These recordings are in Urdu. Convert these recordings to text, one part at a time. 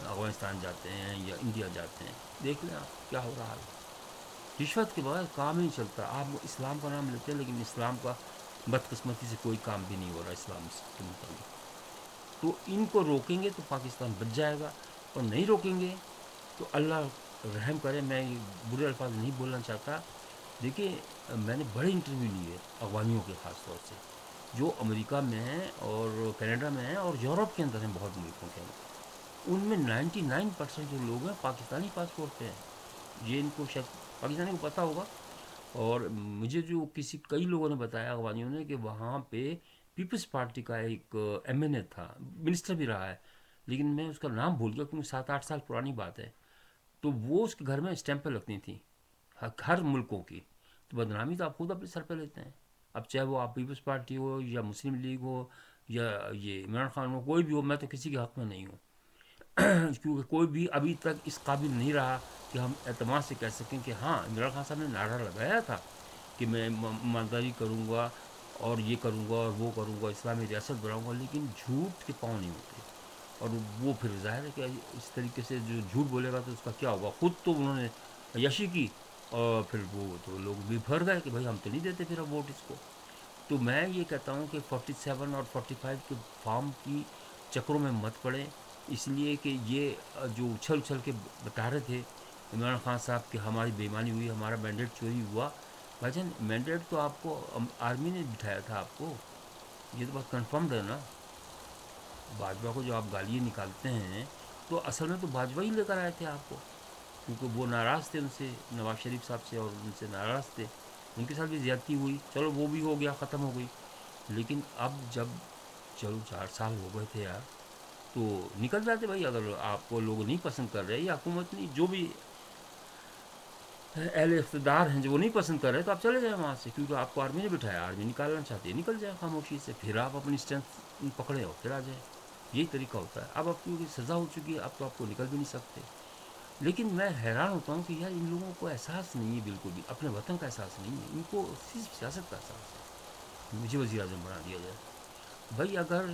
افغانستان جاتے ہیں یا انڈیا جاتے ہیں، دیکھ لیں آپ کیا ہو رہا ہے، رشوت کے بغیر کام ہی نہیں چلتا. آپ اسلام کا نام لیتے ہیں لیکن اسلام کا بدقسمتی سے کوئی کام بھی نہیں ہو رہا اسلام کے متعلق. تو ان کو روکیں گے تو پاکستان بچ جائے گا، اور نہیں روکیں گے تو اللہ رحم کرے. میں برے الفاظ نہیں بولنا چاہتا. دیکھیے میں نے بڑے انٹرویو لیے افغانیوں کے، خاص طور سے جو امریکہ میں ہیں اور کینیڈا میں ہیں اور یورپ کے اندر ہیں، بہت ملکوں کے اندر. ان میں 99% جو لوگ ہیں پاکستانی پاسپورٹ پہ ہیں. یہ ان کو شاید پاکستانی کو پتہ ہوگا. اور مجھے جو کئی لوگوں نے بتایا افغانیوں نے کہ وہاں پہ پیپلز پارٹی کا ایک ایم این اے تھا، منسٹر بھی رہا ہے، لیکن میں اس کا نام بھول گیا کیونکہ 7-8 سال پرانی بات ہے. تو وہ اس کے گھر میں اسٹیمپیں لگتی تھیں ہر ملکوں کی. تو بدنامی تو آپ خود اپنے سر پہ لیتے ہیں. اب چاہے وہ آپ پیپلز پارٹی ہو یا مسلم لیگ ہو یا یہ عمران خان ہو، کوئی بھی ہو، میں تو کسی کے حق میں نہیں ہوں. کیونکہ کوئی بھی ابھی تک اس قابل نہیں رہا کہ ہم اعتماد سے کہہ سکیں کہ ہاں عمران خان صاحب نے نعرہ لگایا تھا کہ میں ایمانداری کروں گا اور یہ کروں گا اور وہ کروں گا، اسلامی ریاست بناؤں گا، لیکن جھوٹ کے پاؤں نہیں ہوتے. اور وہ پھر ظاہر ہے کہ اس طریقے سے جو جھوٹ بولے گا تو اس کا کیا ہوگا. خود تو انہوں نے یشی کی اور پھر وہ تو لوگ بھی بھر گئے کہ بھائی ہم تو نہیں دیتے پھر اب ووٹ اس کو. تو میں یہ کہتا ہوں کہ 47 اور 45 کے فارم کی چکروں میں مت پڑیں، اس لیے کہ یہ جو اچھل اچھل کے بتا رہے تھے عمران خان صاحب کہ ہماری بے ایمانی ہوئی، ہمارا مینڈیٹ چوری ہوا. بھائی جان مینڈیٹ تو آپ کو آرمی نے بٹھایا تھا آپ کو، یہ تو بات کنفرمڈ ہے نا. باجوہ کو جو آپ گالیاں نکالتے ہیں تو اصل میں تو باجوہ ہی لے کر آئے تھے آپ کو، کیونکہ وہ ناراض تھے ان سے، نواز شریف صاحب سے، اور ان سے ناراض تھے. ان کے ساتھ بھی زیادتی ہوئی، چلو وہ بھی ہو گیا، ختم ہو گئی. لیکن اب جب چلو 4 سال ہو گئے تھے یار، تو نکل جاتے بھائی. اگر آپ کو لوگ نہیں پسند کر رہے یا حکومت نہیں، جو بھی اہل اقتدار ہیں جو وہ نہیں پسند کر رہے، تو آپ چلے جائیں وہاں سے، کیونکہ آپ کو آرمی نے بٹھایا، آرمی نکالنا چاہتی ہے نکل جائیں خاموشی سے، پھر آپ اپنی اسٹرینتھ پکڑیں اور پھر آ جائیں. یہی طریقہ ہوتا ہے. اب کیونکہ سزا ہو چکی ہے اب تو آپ کو نکل بھی نہیں سکتے. لیکن میں حیران ہوتا ہوں کہ یار ان لوگوں کو احساس نہیں ہے، بالکل بھی اپنے وطن کا احساس نہیں ہے، ان کو صرف سیاست کا احساس ہے. مجھے وزیر اعظم بنا دیا جائے. بھائی اگر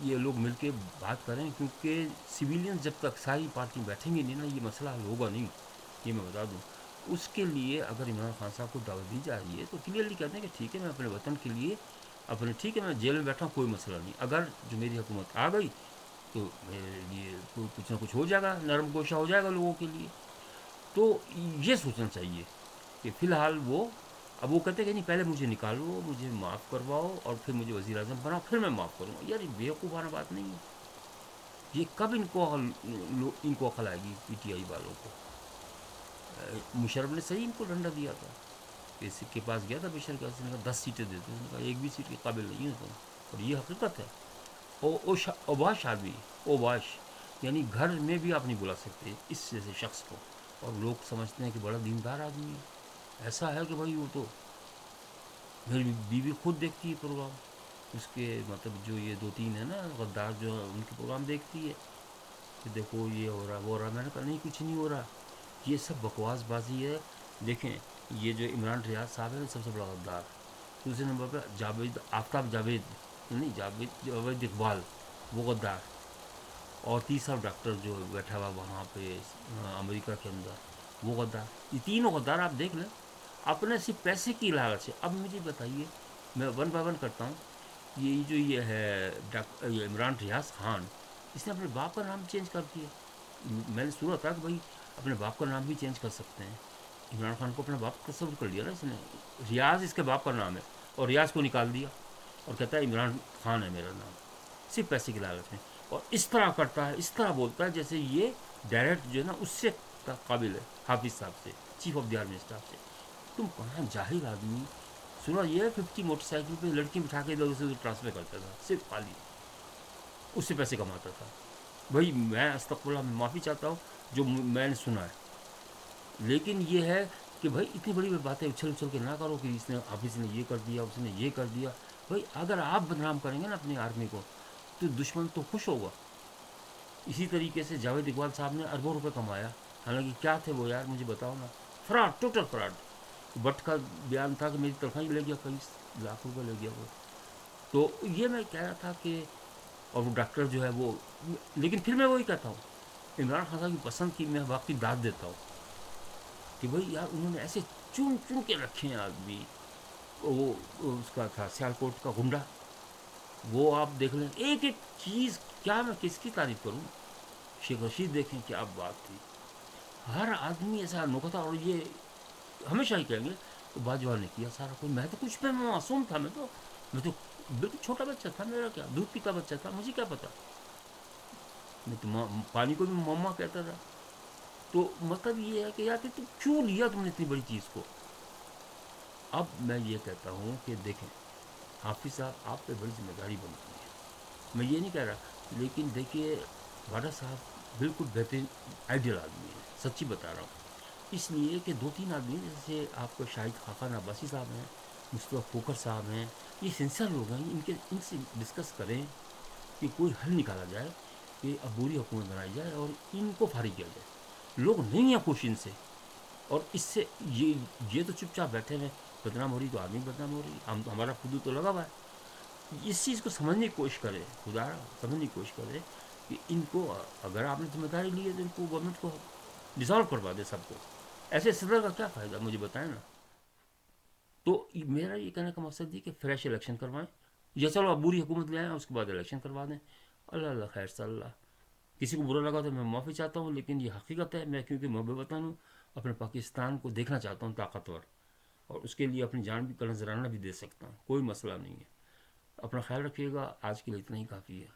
یہ لوگ مل کے بات کریں، کیونکہ سویلینز جب تک ساری پارٹی بیٹھیں گی نہیں نا، یہ مسئلہ حل ہوگا نہیں، یہ میں بتا دوں. اس کے لیے اگر عمران خان صاحب کو دعوت دی جا رہی ہے تو کلیئرلی کہتے ہیں کہ ٹھیک ہے میں اپنے وطن کے لیے ٹھیک ہے میں جیل میں بیٹھا ہوں، کوئی مسئلہ نہیں. اگر جو میری حکومت آ گئی تو میرے لیے کچھ نہ کچھ ہو جائے گا، نرم گوشہ ہو جائے گا لوگوں کے لیے. تو یہ سوچنا چاہیے کہ فی الحال وہ اب وہ کہتے ہیں کہ نہیں پہلے مجھے نکالو، مجھے معاف کرواؤ اور پھر مجھے وزیر اعظم بناؤ، پھر میں معاف کروں گا. یار یہ بیوقوفانہ بات نہیں ہے. یہ کب ان کو عقل آئے گی پی ٹی آئی والوں کو. مشرف نے صحیح ان کو ڈنڈا دیا تھا، اس کے پاس گیا تھا بشر کا، اس نے کہا 10 سیٹیں دیتے، اس نے کہا ایک بھی سیٹ کے قابل نہیں ہے تم. اور یہ حقیقت ہے. اوباش آدمی، اوباش یعنی گھر میں بھی آپ نہیں بلا سکتے اس جیسے شخص کو. اور لوگ سمجھتے ہیں کہ بڑا دیندار آدمی ہے. ایسا ہے کہ بھائی وہ تو میری بیوی خود دیکھتی ہے پروگرام اس کے، مطلب جو یہ 2-3 ہیں نا غدار جو ان کے پروگرام دیکھتی ہے کہ دیکھو یہ ہو رہا وہ ہو رہا. میں نے کہا نہیں کچھ نہیں ہو رہا، یہ سب بکواس بازی ہے. دیکھیں یہ جو عمران ریاض صاحب ہے سب سے بڑا غدار. دوسرے نمبر پہ جاوید آفتاب، جاوید اقبال، وہ غدار. اور تیسرا ڈاکٹر جو بیٹھا ہوا وہاں پہ امریکہ کے اندر، وہ غدار. یہ تینوں غدار آپ دیکھ لیں اپنے صرف پیسے کی لالچ سے. اب مجھے بتائیے، میں ون بائی ون کرتا ہوں. یہ جو یہ ہے عمران ریاض خان، اس نے اپنے باپ کا نام چینج کر دیا. میں نے سنا تھا کہ بھائی اپنے باپ کا نام بھی چینج کر سکتے ہیں. عمران خان کو اپنے باپ کا تصور کر لیا نا اس نے. ریاض اس کے باپ کا نام ہے اور ریاض کو نکال دیا اور کہتا ہے عمران خان ہے میرا نام، صرف پیسے کی لالچ میں. اور اس طرح کرتا ہے، اس طرح بولتا ہے جیسے یہ ڈائریکٹ جو ہے نا اس سے قابل ہے حافظ صاحب سے، chief of the army staff سے. تم کہاں جاہل آدمی. سنا یہ 50 موٹر سائیکل پہ لڑکی بٹھا کے ادھر اسے ٹرانسفر کرتا تھا صرف خالی، اس سے پیسے کماتا تھا. بھائی میں استغفر اللہ میں معافی چاہتا ہوں جو میں نے سنا ہے. لیکن یہ ہے کہ بھائی اتنی بڑی باتیں اچھل اچھل کے نہ کرو کہ اس نے حافظ نے یہ کر دیا، اس نے یہ کر دیا. بھائی اگر آپ بدنام کریں گے نا اپنی آرمی کو تو دشمن تو خوش ہوگا. اسی طریقے سے جاوید اقبال صاحب نے اربوں روپے کمایا، حالانکہ کیا تھے وہ یار مجھے بتاؤ نا. Fraud, total fraud. بٹ کا بیان تھا کہ میری تنخواہ لے گیا کئی لاکھ روپے لے گیا وہ. تو یہ میں کہہ رہا تھا کہ اور وہ ڈاکٹر جو ہے وہ، لیکن پھر میں وہی کہتا ہوں عمران خان صاحب کی پسند کی میں واقعی داد دیتا ہوں کہ بھائی یار انہوں نے ایسے چن چن کے رکھے ہیں آدمی. وہ اس کا تھا سیالکوٹ کا گنڈا، وہ آپ دیکھ لیں ایک ایک چیز. کیا میں کس کی تعریف کروں؟ شیخ رشید دیکھیں کیا بات تھی، ہر آدمی ایسا انوکھا تھا. اور یہ ہمیشہ ہی کہیں گے کہ باجوال نے کیا سارا کچھ. میں تو کچھ پہ معصوم تھا، میں تو بالکل چھوٹا بچہ تھا. میرا کیا، دودھ پیتا بچہ تھا، مجھے کیا پتا. میں تو پانی کو بھی مما کہتا تھا. تو مطلب یہ ہے کہ یار کہ تم کیوں لیا تم نے اتنی بڑی چیز کو. اب میں یہ کہتا ہوں کہ دیکھیں حافظ صاحب آپ پہ بڑی ذمہ داری بنتی ہے، میں یہ نہیں کہہ رہا، لیکن دیکھیے واڈا صاحب بالکل بہترین آئیڈیل آدمی ہے، سچی بتا رہا ہوں. اس لیے کہ دو تین آدمی جیسے آپ کو شاہد خاقان عباسی صاحب ہیں، مصطفیٰ کھوکھر صاحب ہیں، یہ سنسر لوگ ہیں. ان سے ڈسکس کریں کہ کوئی حل نکالا جائے کہ عبوری حکومت بنائی جائے اور ان کو فارغ کیا جائے. لوگ نہیں ہیں خوش ان سے. اور اس سے یہ تو چپ چاپ بیٹھے ہیں. بدنام ہو رہی تو آدمی بدنام ہو رہی، ہمارا خود تو لگا ہوا ہے. اس چیز کو سمجھنے کی کوشش کرے، خدا سمجھنے کی کوشش کرے کہ ان کو اگر آپ نے ذمہ داری لی ہے تو ان کو گورنمنٹ کو ڈسالو کروا دے سب کو. ایسے صدر کا کیا فائدہ، مجھے بتائیں نا. تو میرا یہ کہنے کا مقصد یہ کہ فریش الیکشن کروائیں، یا چلو عبوری حکومت لے آئیں اس کے بعد الیکشن کروا دیں. اللہ اللہ خیر صلی اللہ. کسی کو برا لگا تو میں معافی چاہتا ہوں، لیکن یہ حقیقت ہے. میں کیونکہ محب وطن ہوں، اپنے پاکستان کو دیکھنا چاہتا ہوں طاقتور، اور اس کے لیے اپنی جان بھی کا نذرانہ بھی دے سکتا ہوں. کوئی مسئلہ نہیں ہے. اپنا خیال رکھیے گا. آج کے لیے اتنا ہی کافی ہے.